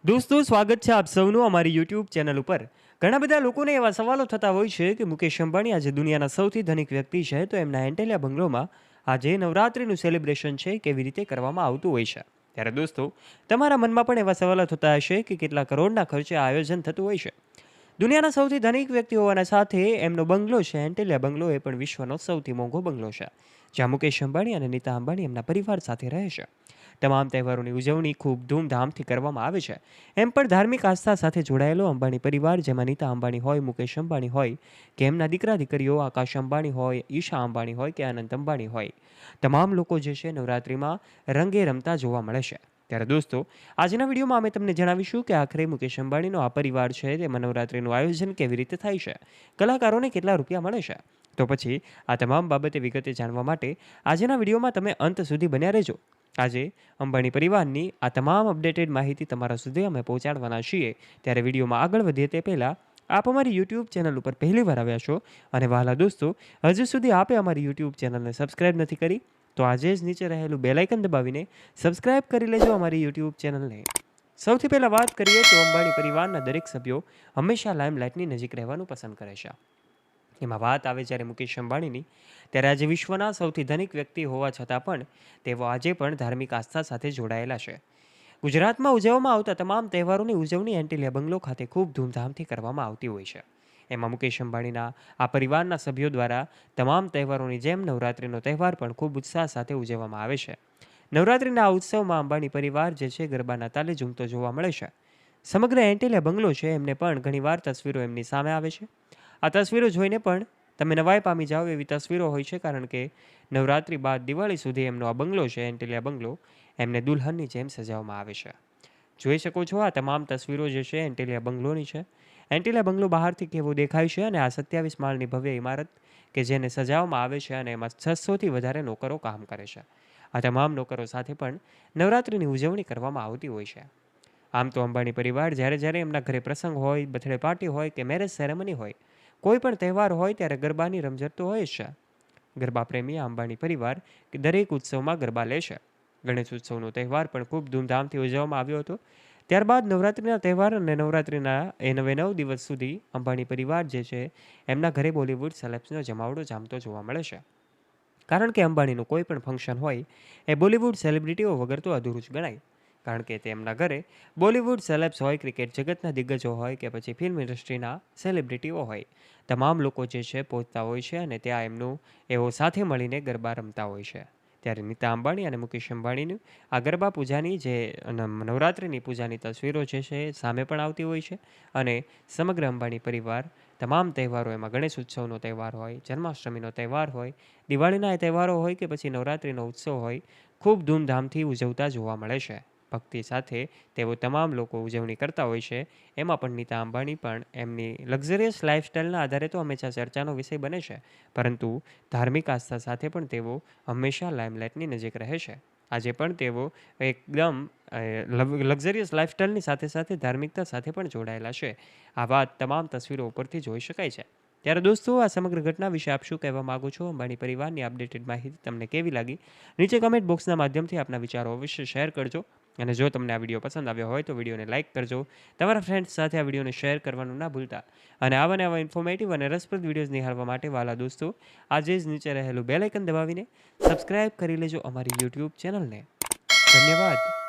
દોસ્તો, સ્વાગત છે આપ સૌનું અમારી યુટ્યુબ ચેનલ ઉપર. ઘણા બધા લોકોને એવા સવાલો થતા હોય છે કે મુકેશ અંબાણી આજે દુનિયાના સૌથી ધનિક વ્યક્તિ છે, તો એમના એન્ટેલિયા બંગલોમાં આજે નવરાત્રિનું સેલિબ્રેશન છે કેવી રીતે કરવામાં આવતું હોય છે. ત્યારે દોસ્તો, તમારા મનમાં પણ એવા સવાલો થતા હશે કે કેટલા કરોડના ખર્ચે આ આયોજન થતું હોય છે. દુનિયાના સૌથી ધનિક વ્યક્તિ હોવાના સાથે એમનો બંગલો છે એન્ટેલિયા બંગલો, એ પણ વિશ્વનો સૌથી મોંઘો બંગલો છે, જ્યાં મુકેશ અંબાણી અને નીતા અંબાણી એમના પરિવાર સાથે રહે છે. તમામ તહેવારોની ઉજવણી ખૂબ ધૂમધામથી કરવામાં આવે છે. એમ પણ ધાર્મિક આસ્થા સાથે જોડાયેલો અંબાણી પરિવાર, જેમાં નીતા અંબાણી હોય, મુકેશ અંબાણી હોય કે એમના દીકરા દીકરીઓ આકાશ અંબાણી હોય, ઈશા અંબાણી હોય કે અનંત અંબાણી હોય, તમામ લોકો જે છે નવરાત્રિમાં રંગે રમતા જોવા મળે છે. ત્યારે દોસ્તો, આજના વિડીયોમાં અમે તમને જણાવીશું કે આખરે મુકેશ અંબાણીનો આ પરિવાર છે તેમાં નવરાત્રિનું આયોજન કેવી રીતે થાય છે, કલાકારોને કેટલા રૂપિયા મળે છે. તો પછી આ તમામ બાબતે વિગતે જાણવા માટે આજના વિડીયોમાં તમે અંત સુધી બન્યા રહેજો. આજે અંબાણી પરિવારની આ તમામ અપડેટેડ માહિતી તમારા સુધી અમે પહોંચાડવાના છીએ. ત્યારે વિડીયોમાં આગળ વધીએ તે પહેલાં આપ અમારી યુટ્યુબ ચેનલ ઉપર પહેલીવાર આવ્યા છો અને વહાલા દોસ્તો, હજુ સુધી આપે અમારી યુટ્યુબ ચેનલને સબસ્ક્રાઇબ નથી કરી, તો આજે જ નીચે રહેલું બેલ આઇકન દબાવીને સબસ્ક્રાઇબ કરી લેજો અમારી યુટ્યુબ ચેનલને. સૌથી પહેલાં વાત કરીએ તો અંબાણી પરિવારના દરેક સભ્યો હંમેશા લાઇમલાઇટની નજીક રહેવાનું પસંદ કરે છે. એમાં વાત આવે જ્યારે મુકેશ અંબાણીની, ત્યારે આજે વિશ્વના સૌથી ધનિક વ્યક્તિ હોવા છતાં પણ તેઓ આજે પણ ધાર્મિક આસ્થા સાથે જોડાયેલા છે. ગુજરાતમાં ઉજવવામાં આવતા તમામ તહેવારોની ઉજવણી એન્ટિલિયા બંગલો ખાતે ખૂબ ધૂમધામથી કરવામાં આવતી હોય છે. એમાં મુકેશ અંબાણીના આ પરિવારના સભ્યો દ્વારા તમામ તહેવારોની જેમ નવરાત્રિનો તહેવાર પણ ખૂબ ઉત્સાહ સાથે ઉજવવામાં આવે છે. નવરાત્રિના આ ઉત્સવમાં અંબાણી પરિવાર જે છે ગરબાના તાલે ઝૂમતો જોવા મળે છે. સમગ્ર એન્ટિલિયા બંગલો છે એમને પણ ઘણીવાર તસવીરો એમની સામે આવે છે. આ તસવીરો જોઈને પણ તમે નવાઈ પામી જાઓ એવી તસવીરો હોય છે, કારણ કે નવરાત્રિ બાદ દિવાળી સુધી એમનો આ બંગલો છે એન્ટિલિયા બંગલો એમને દુલ્હનની જેમ સજાવવામાં આવે છે. જોઈ શકો છો આ તમામ તસવીરો જે છે એન્ટિલિયા બંગલોની છે. એન્ટિલિયા બંગલો બહારથી કેવો દેખાય છે અને આ 27 માળની ભવ્ય ઇમારત કે જેને સજાવવામાં આવે છે અને એમાં 600થી વધારે નોકરો કામ કરે છે. આ તમામ નોકરો સાથે પણ નવરાત્રિની ઉજવણી કરવામાં આવતી હોય છે. આમ તો અંબાણી પરિવાર જ્યારે જ્યારે એમના ઘરે પ્રસંગ હોય, બર્થડે પાર્ટી હોય કે મેરેજ સેરેમની હોય, કોઈ પણ તહેવાર હોય ત્યારે ગરબાની રમઝટ તો હોય જ છે. ગરબા પ્રેમી અંબાણી પરિવાર કે દરેક ઉત્સવમાં ગરબા લે છે. ગણેશ ઉત્સવનો તહેવાર પણ ખૂબ ધૂમધામથી ઉજવવામાં આવ્યો હતો. ત્યારબાદ નવરાત્રિના તહેવાર અને નવરાત્રિના એ 9 દિવસ સુધી અંબાણી પરિવાર જે છે એમના ઘરે બોલિવૂડ સેલેબ્સનો જમાવડો જામતો જોવા મળે છે. કારણ કે અંબાણીનું કોઈ પણ ફંક્શન હોય એ બોલિવૂડ સેલિબ્રિટીઓ વગર તો અધૂરું જ ગણાય. કારણ કે તેમના ઘરે બોલિવૂડ સેલેબ્સ હોય, ક્રિકેટ જગતના દિગ્ગજો હોય કે પછી ફિલ્મ ઇન્ડસ્ટ્રીના સેલિબ્રિટીઓ હોય, તમામ લોકો જે છે પહોંચતા હોય છે અને ત્યાં એમનું એઓ સાથે મળીને ગરબા રમતા હોય છે. ત્યારે નીતા અંબાણી અને મુકેશ અંબાણીનું આ ગરબા પૂજાની જે નવરાત્રિની પૂજાની તસવીરો જે છે એ સામે પણ આવતી હોય છે. અને સમગ્ર અંબાણી પરિવાર તમામ તહેવારો, એમાં ગણેશ ઉત્સવનો તહેવાર હોય, જન્માષ્ટમીનો તહેવાર હોય, દિવાળીના એ તહેવારો હોય કે પછી નવરાત્રિનો ઉત્સવ હોય, ખૂબ ધૂમધામથી ઉજવતા જોવા મળે છે. ભક્તિ સાથે તેઓ તમામ લોકો ઉજવણી કરતા હોય છે. એમાં પણ નીતા અંબાણી પણ એમની લક્ઝરિયસ લાઇફસ્ટાઇલના આધારે તો હંમેશા ચર્ચાનો વિષય બને છે, પરંતુ ધાર્મિક આસ્થા સાથે પણ તેઓ હંમેશા લાઇમલાઇટની નજીક રહે છે. આજે પણ તેઓ એકદમ લક્ઝરિયસ લાઇફસ્ટાઇલની સાથે સાથે ધાર્મિકતા સાથે પણ જોડાયેલા છે. આ વાત તમામ તસવીરો ઉપરથી જોઈ શકાય છે. ત્યારે દોસ્તો, આ સમગ્ર ઘટના વિશે આપ શું કહેવા માગો છો? અંબાણી પરિવારની અપડેટેડ માહિતી તમને કેવી લાગી? નીચે કમેન્ટ બોક્સના માધ્યમથી આપના વિચારો અવશ્ય શેર કરજો. અને જો તમને આ વિડીયો પસંદ આવ્યો હોય તો વિડીયોને લાઇક કરજો, તમારા ફ્રેન્ડ્સ સાથે આ વિડીયોને શેર કરવાનું ના ભૂલતા. અને આવા ને આવા ઇન્ફોર્મેટિવ અને રસપ્રદ વિડીયોઝ નિહાળવા માટે વાલા દોસ્તો, આજે જ નીચે રહેલું બેલ આઇકન દબાવીને સબસ્ક્રાઇબ કરી લેજો અમારી યુટ્યુબ ચેનલને. ધન્યવાદ.